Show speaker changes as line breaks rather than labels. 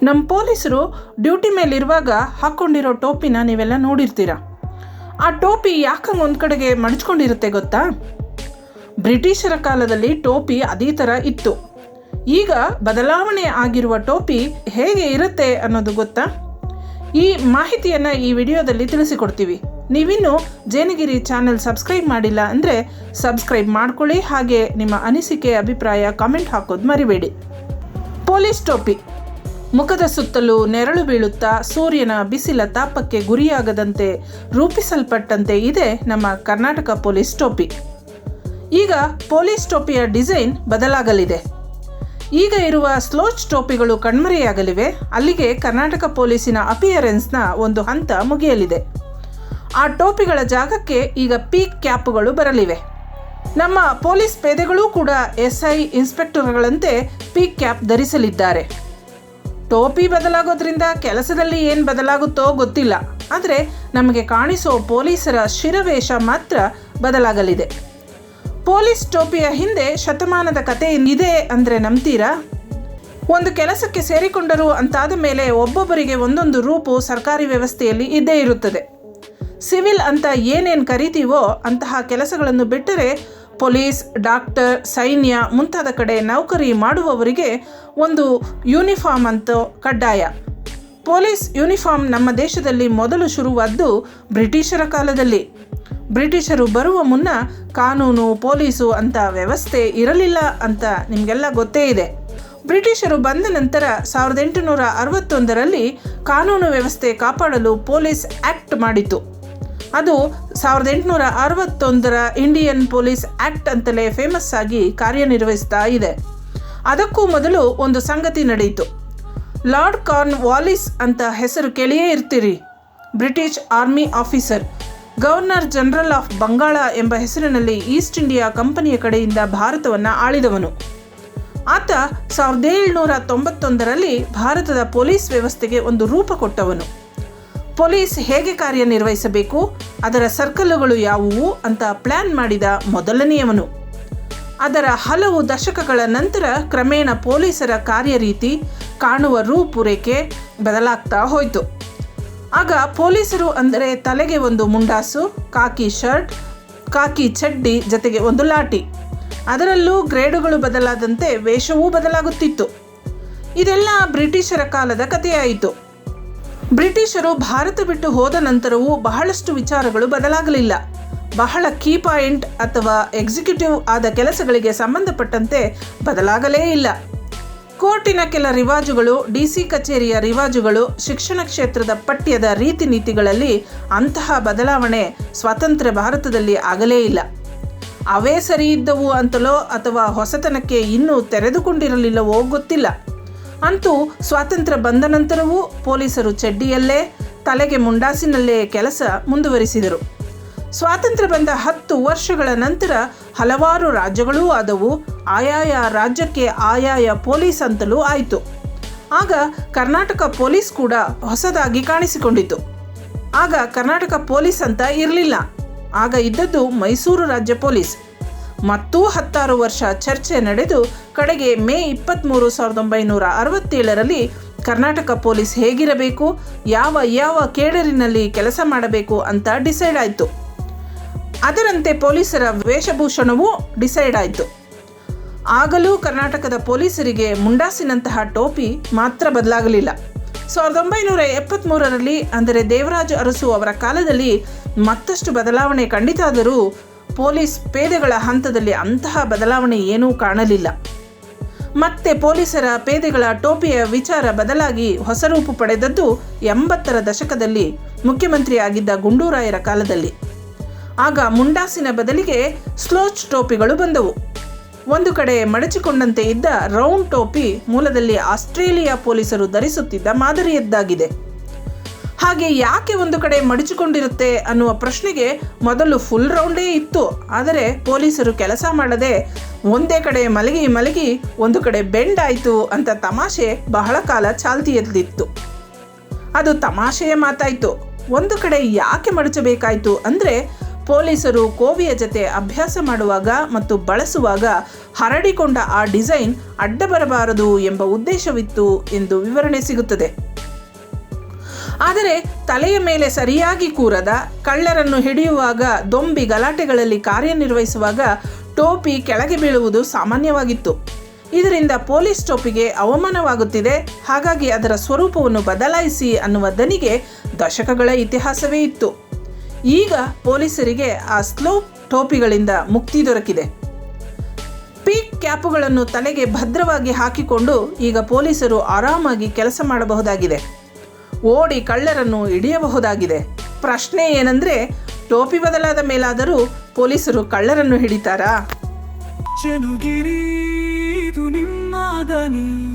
ನಮ್ಮ ಪೊಲೀಸರು ಡ್ಯೂಟಿ ಮೇಲಿರುವಾಗ ಹಾಕ್ಕೊಂಡಿರೋ ಟೋಪಿನ ನೀವೆಲ್ಲ ನೋಡಿರ್ತೀರ. ಆ ಟೋಪಿ ಯಾಕಂಗೆ ಒಂದು ಕಡೆಗೆ ಮಡಚ್ಕೊಂಡಿರುತ್ತೆ ಗೊತ್ತಾ? ಬ್ರಿಟಿಷರ ಕಾಲದಲ್ಲಿ ಟೋಪಿ ಅದೇ ಥರ ಇತ್ತು. ಈಗ ಬದಲಾವಣೆ ಆಗಿರುವ ಟೋಪಿ ಹೇಗೆ ಇರುತ್ತೆ ಅನ್ನೋದು ಗೊತ್ತಾ? ಈ ಮಾಹಿತಿಯನ್ನು ಈ ವಿಡಿಯೋದಲ್ಲಿ ತಿಳಿಸಿಕೊಡ್ತೀವಿ. ನೀವಿನ್ನೂ ಜೇನಗಿರಿ ಚಾನೆಲ್ ಸಬ್ಸ್ಕ್ರೈಬ್ ಮಾಡಿಲ್ಲ ಅಂದರೆ ಸಬ್ಸ್ಕ್ರೈಬ್ ಮಾಡ್ಕೊಳ್ಳಿ. ಹಾಗೆ ನಿಮ್ಮ ಅನಿಸಿಕೆ ಅಭಿಪ್ರಾಯ ಕಾಮೆಂಟ್ ಹಾಕೋದು ಮರಿಬೇಡಿ. ಪೊಲೀಸ್ ಟೋಪಿ ಮುಖದ ಸುತ್ತಲೂ ನೆರಳು ಬೀಳುತ್ತಾ ಸೂರ್ಯನ ಬಿಸಿಲ ತಾಪಕ್ಕೆ ಗುರಿಯಾಗದಂತೆ ರೂಪಿಸಲ್ಪಟ್ಟಂತೆ ಇದೆ ನಮ್ಮ ಕರ್ನಾಟಕ ಪೊಲೀಸ್ ಟೋಪಿ. ಈಗ ಪೊಲೀಸ್ ಟೋಪಿಯ ಡಿಸೈನ್ ಬದಲಾಗಲಿದೆ. ಈಗ ಇರುವ ಸ್ಲೋಚ್ ಟೋಪಿಗಳು ಕಣ್ಮರೆಯಾಗಲಿವೆ. ಅಲ್ಲಿಗೆ ಕರ್ನಾಟಕ ಪೊಲೀಸಿನ ಅಪಿಯರೆನ್ಸ್ನ ಒಂದು ಹಂತ ಮುಗಿಯಲಿದೆ. ಆ ಟೋಪಿಗಳ ಜಾಗಕ್ಕೆ ಈಗ ಪೀಕ್ ಕ್ಯಾಪ್ಗಳು ಬರಲಿವೆ. ನಮ್ಮ ಪೊಲೀಸ್ ಪೇದೆಗಳೂ ಕೂಡ SI ಇನ್ಸ್ಪೆಕ್ಟರ್ಗಳಂತೆ ಪೀಕ್ ಕ್ಯಾಪ್ ಧರಿಸಲಿದ್ದಾರೆ. ಟೋಪಿ ಬದಲಾಗೋದ್ರಿಂದ ಕೆಲಸದಲ್ಲಿ ಏನು ಬದಲಾಗುತ್ತೋ ಗೊತ್ತಿಲ್ಲ, ಆದರೆ ನಮಗೆ ಕಾಣಿಸೋ ಪೊಲೀಸರ ಶಿರವೇಶ ಮಾತ್ರ ಬದಲಾಗಲಿದೆ. ಪೊಲೀಸ್ ಟೋಪಿಯ ಹಿಂದೆ ಶತಮಾನದ ಕತೆ ಇದೆ ಅಂದರೆ ನಂಬ್ತೀರಾ? ಒಂದು ಕೆಲಸಕ್ಕೆ ಸೇರಿಕೊಂಡರು ಅಂತಾದ ಮೇಲೆ ಒಬ್ಬೊಬ್ಬರಿಗೆ ಒಂದೊಂದು ರೂಪು ಸರ್ಕಾರಿ ವ್ಯವಸ್ಥೆಯಲ್ಲಿ ಇದ್ದೇ ಇರುತ್ತದೆ. ಸಿವಿಲ್ ಅಂತ ಏನೇನು ಕರಿತೀವೋ ಅಂತಹ ಕೆಲಸಗಳನ್ನು ಬಿಟ್ಟರೆ ಪೊಲೀಸ್, ಡಾಕ್ಟರ್, ಸೈನ್ಯ ಮುಂತಾದ ಕಡೆ ನೌಕರಿ ಮಾಡುವವರಿಗೆ ಒಂದು ಯೂನಿಫಾರ್ಮ್ ಅಂತೂ ಕಡ್ಡಾಯ. ಪೊಲೀಸ್ ಯೂನಿಫಾರ್ಮ್ ನಮ್ಮ ದೇಶದಲ್ಲಿ ಮೊದಲು ಶುರುವಾದ್ದು ಬ್ರಿಟಿಷರ ಕಾಲದಲ್ಲಿ. ಬ್ರಿಟಿಷರು ಬರುವ ಮುನ್ನ ಕಾನೂನು, ಪೊಲೀಸು ಅಂತ ವ್ಯವಸ್ಥೆ ಇರಲಿಲ್ಲ ಅಂತ ನಿಮಗೆಲ್ಲ ಗೊತ್ತೇ ಇದೆ. ಬ್ರಿಟಿಷರು ಬಂದ ನಂತರ 1861ರಲ್ಲಿ ಕಾನೂನು ವ್ಯವಸ್ಥೆ ಕಾಪಾಡಲು ಪೊಲೀಸ್ ಆ್ಯಕ್ಟ್ ಮಾಡಿತು. ಅದು 1861ರ ಇಂಡಿಯನ್ ಪೊಲೀಸ್ ಆ್ಯಕ್ಟ್ ಅಂತಲೇ ಫೇಮಸ್ ಆಗಿ ಕಾರ್ಯನಿರ್ವಹಿಸ್ತಾ ಇದೆ. ಅದಕ್ಕೂ ಮೊದಲು ಒಂದು ಸಂಗತಿ ನಡೆಯಿತು. ಲಾರ್ಡ್ ಕಾರ್ನ್ ವಾಲಿಸ್ ಅಂತ ಹೆಸರು ಕೇಳಿಯೇ ಇರ್ತೀರಿ. British army officer, governor general of Bengal ಎಂಬ ಹೆಸರಿನಲ್ಲಿ ಈಸ್ಟ್ ಇಂಡಿಯಾ ಕಂಪನಿಯ ಕಡೆಯಿಂದ ಭಾರತವನ್ನು ಆಳಿದವನು. ಆತ 1791ರಲ್ಲಿ ಭಾರತದ ಪೊಲೀಸ್ ವ್ಯವಸ್ಥೆಗೆ ಒಂದು ರೂಪ ಕೊಟ್ಟವನು. ಪೊಲೀಸ್ ಹೇಗೆ ಕಾರ್ಯನಿರ್ವಹಿಸಬೇಕು, ಅದರ ಸರ್ಕಲ್ಗಳು ಯಾವುವು ಅಂತ ಪ್ಲ್ಯಾನ್ ಮಾಡಿದ ಮೊದಲನೆಯವನು. ಅದರ ಹಲವು ದಶಕಗಳ ನಂತರ ಕ್ರಮೇಣ ಪೊಲೀಸರ ಕಾರ್ಯರೀತಿ, ಕಾಣುವ ರೂಪುರೇಖೆ ಬದಲಾಗ್ತಾ ಹೋಯಿತು. ಆಗ ಪೊಲೀಸರು ಅಂದರೆ ತಲೆಗೆ ಒಂದು ಮುಂಡಾಸು, ಕಾಕಿ ಶರ್ಟ್, ಕಾಕಿ ಚಡ್ಡಿ, ಜೊತೆಗೆ ಒಂದು ಲಾಠಿ. ಅದರಲ್ಲೂ ಗ್ರೇಡುಗಳು ಬದಲಾದಂತೆ ವೇಷವೂ ಬದಲಾಗುತ್ತಿತ್ತು. ಇದೆಲ್ಲ ಬ್ರಿಟಿಷರ ಕಾಲದ ಕಥೆಯಾಯಿತು. ಬ್ರಿಟಿಷರು ಭಾರತ ಬಿಟ್ಟು ಹೋದ ನಂತರವೂ ಬಹಳಷ್ಟು ವಿಚಾರಗಳು ಬದಲಾಗಲಿಲ್ಲ. ಬಹಳ ಕೀ ಪಾಯಿಂಟ್ ಅಥವಾ ಎಕ್ಸಿಕ್ಯೂಟಿವ್ ಆದ ಕೆಲಸಗಳಿಗೆ ಸಂಬಂಧಪಟ್ಟಂತೆ ಬದಲಾಗಲೇ ಇಲ್ಲ. ಕೋರ್ಟಿನ ಕೆಲ ರಿವಾಜುಗಳು, DC ಕಚೇರಿಯ ರಿವಾಜುಗಳು, ಶಿಕ್ಷಣ ಕ್ಷೇತ್ರದ ಪಠ್ಯದ ರೀತಿ ನೀತಿಗಳಲ್ಲಿ ಅಂತಹ ಬದಲಾವಣೆ ಸ್ವತಂತ್ರ ಭಾರತದಲ್ಲಿ ಆಗಲೇ ಇಲ್ಲ. ಅವೇ ಸರಿ ಇದ್ದವು ಅಂತಲೋ ಅಥವಾ ಹೊಸತನಕ್ಕೆ ಇನ್ನೂ ತೆರೆದುಕೊಂಡಿರಲಿಲ್ಲವೋ ಗೊತ್ತಿಲ್ಲ. ಅಂತೂ ಸ್ವಾತಂತ್ರ್ಯ ಬಂದ ನಂತರವೂ ಪೊಲೀಸರು ಚಡ್ಡಿಯಲ್ಲೇ, ತಲೆಗೆ ಮುಂಡಾಸಿನಲ್ಲೇ ಕೆಲಸ ಮುಂದುವರಿಸಿದರು. ಸ್ವಾತಂತ್ರ್ಯ ಬಂದ 10 ವರ್ಷಗಳ ನಂತರ ಹಲವಾರು ರಾಜ್ಯಗಳೂ ಆದವು. ಆಯಾಯ ರಾಜ್ಯಕ್ಕೆ ಆಯಾಯ ಪೊಲೀಸ್ ಅಂತಲೂ ಆಯಿತು. ಆಗ ಕರ್ನಾಟಕ ಪೊಲೀಸ್ ಕೂಡ ಹೊಸದಾಗಿ ಕಾಣಿಸಿಕೊಂಡಿತು. ಆಗ ಕರ್ನಾಟಕ ಪೊಲೀಸ್ ಅಂತ ಇರಲಿಲ್ಲ. ಆಗ ಇದ್ದದ್ದು ಮೈಸೂರು ರಾಜ್ಯ ಪೊಲೀಸ್. ಮತ್ತೂ 16 ವರ್ಷ ಚರ್ಚೆ ನಡೆದು ಕಡೆಗೆ ಮೇ 23, 1967ರಲ್ಲಿ ಕರ್ನಾಟಕ ಪೊಲೀಸ್ ಹೇಗಿರಬೇಕು, ಯಾವ ಕೇಡರಿನಲ್ಲಿ ಕೆಲಸ ಮಾಡಬೇಕು ಅಂತ ಡಿಸೈಡ್ ಆಯಿತು. ಅದರಂತೆ ಪೊಲೀಸರ ವೇಷಭೂಷಣವೂ ಡಿಸೈಡ್ ಆಯಿತು. ಆಗಲೂ ಕರ್ನಾಟಕದ ಪೊಲೀಸರಿಗೆ ಮುಂಡಾಸಿನಂತಹ ಟೋಪಿ ಮಾತ್ರ ಬದಲಾಗಲಿಲ್ಲ. 1973ರಲ್ಲಿ ಅಂದರೆ ದೇವರಾಜ ಅರಸು ಅವರ ಕಾಲದಲ್ಲಿ ಮತ್ತಷ್ಟು ಬದಲಾವಣೆ ಕಂಡಿತಾದರೂ ಪೊಲೀಸ್ ಪೇದೆಗಳ ಹಂತದಲ್ಲಿ ಅಂತಹ ಬದಲಾವಣೆ ಏನೂ ಕಾಣಲಿಲ್ಲ. ಮತ್ತೆ ಪೊಲೀಸರ ಪೇದೆಗಳ ಟೋಪಿಯ ವಿಚಾರ ಬದಲಾಗಿ ಹೊಸ ರೂಪು ಪಡೆದದ್ದು 80ರ ದಶಕದಲ್ಲಿ ಮುಖ್ಯಮಂತ್ರಿಯಾಗಿದ್ದ ಗುಂಡೂರಾಯರ ಕಾಲದಲ್ಲಿ. ಆಗ ಮುಂಡಾಸಿನ ಬದಲಿಗೆ ಸ್ಲೋಚ್ ಟೋಪಿಗಳು ಬಂದವು. ಒಂದು ಕಡೆ ಮಡಚಿಕೊಂಡಂತೆ ಇದ್ದ ರೌಂಡ್ ಟೋಪಿ ಮೂಲದಲ್ಲಿ ಆಸ್ಟ್ರೇಲಿಯಾ ಪೊಲೀಸರು ಧರಿಸುತ್ತಿದ್ದ ಮಾದರಿಯದ್ದಾಗಿದೆ. ಹಾಗೆ ಯಾಕೆ ಒಂದು ಕಡೆ ಮಡಚಿಕೊಂಡಿರುತ್ತೆ ಅನ್ನುವ ಪ್ರಶ್ನೆಗೆ ಮೊದಲು ಫುಲ್ ರೌಂಡೇ ಇತ್ತು. ಆದರೆ ಪೊಲೀಸರು ಕೆಲಸ ಮಾಡದೆ ಒಂದೇ ಕಡೆ ಮಲಗಿ ಒಂದು ಕಡೆ ಬೆಂಡ್ ಆಯಿತು ಅಂತ ತಮಾಷೆ ಬಹಳ ಕಾಲ ಚಾಲ್ತಿಯಲ್ಲಿತ್ತು. ಅದು ತಮಾಷೆಯ ಮಾತಾಯಿತು. ಒಂದು ಕಡೆ ಯಾಕೆ ಮಡಚಬೇಕಾಯಿತು ಅಂದರೆ ಪೊಲೀಸರು ಕೋವಿಯ ಜತೆ ಅಭ್ಯಾಸ ಮಾಡುವಾಗ ಮತ್ತು ಬಳಸುವಾಗ ಹರಡಿಕೊಂಡ ಆ ಡಿಸೈನ್ ಅಡ್ಡ ಬರಬಾರದು ಎಂಬ ಉದ್ದೇಶವಿತ್ತು ಎಂದು ವಿವರಣೆ ಸಿಗುತ್ತದೆ. ಆದರೆ ತಲೆಯ ಮೇಲೆ ಸರಿಯಾಗಿ ಕೂರದ, ಕಳ್ಳರನ್ನು ಹಿಡಿಯುವಾಗ ದೊಂಬಿ ಗಲಾಟೆಗಳಲ್ಲಿ ಕಾರ್ಯನಿರ್ವಹಿಸುವಾಗ ಟೋಪಿ ಕೆಳಗೆ ಬೀಳುವುದು ಸಾಮಾನ್ಯವಾಗಿತ್ತು. ಇದರಿಂದ ಪೊಲೀಸ್ ಟೋಪಿಗೆ ಅವಮಾನವಾಗುತ್ತಿದೆ, ಹಾಗಾಗಿ ಅದರ ಸ್ವರೂಪವನ್ನು ಬದಲಾಯಿಸಿ ಅನ್ನುವ ದನಿಗೆ ದಶಕಗಳ ಇತಿಹಾಸವೇ ಇತ್ತು. ಈಗ ಪೊಲೀಸರಿಗೆ ಆ ಸ್ಲೋಪ್ ಟೋಪಿಗಳಿಂದ ಮುಕ್ತಿ ದೊರಕಿದೆ. ಪೀಕ್ ಕ್ಯಾಪುಗಳನ್ನು ತಲೆಗೆ ಭದ್ರವಾಗಿ ಹಾಕಿಕೊಂಡು ಈಗ ಪೊಲೀಸರು ಆರಾಮಾಗಿ ಕೆಲಸ ಮಾಡಬಹುದಾಗಿದೆ. ಓಡಿ ಕಳ್ಳರನ್ನು ಹಿಡಿಯಬಹುದಾಗಿದೆ. ಪ್ರಶ್ನೆ ಏನಂದರೆ, ಟೋಪಿ ಬದಲಾದ ಮೇಲಾದರೂ ಪೊಲೀಸರು ಕಳ್ಳರನ್ನು ಹಿಡಿತಾರಾ?
ಚೆನುಗಿರಿ ಇದು ನಿಮ್ಮ ದನಿ.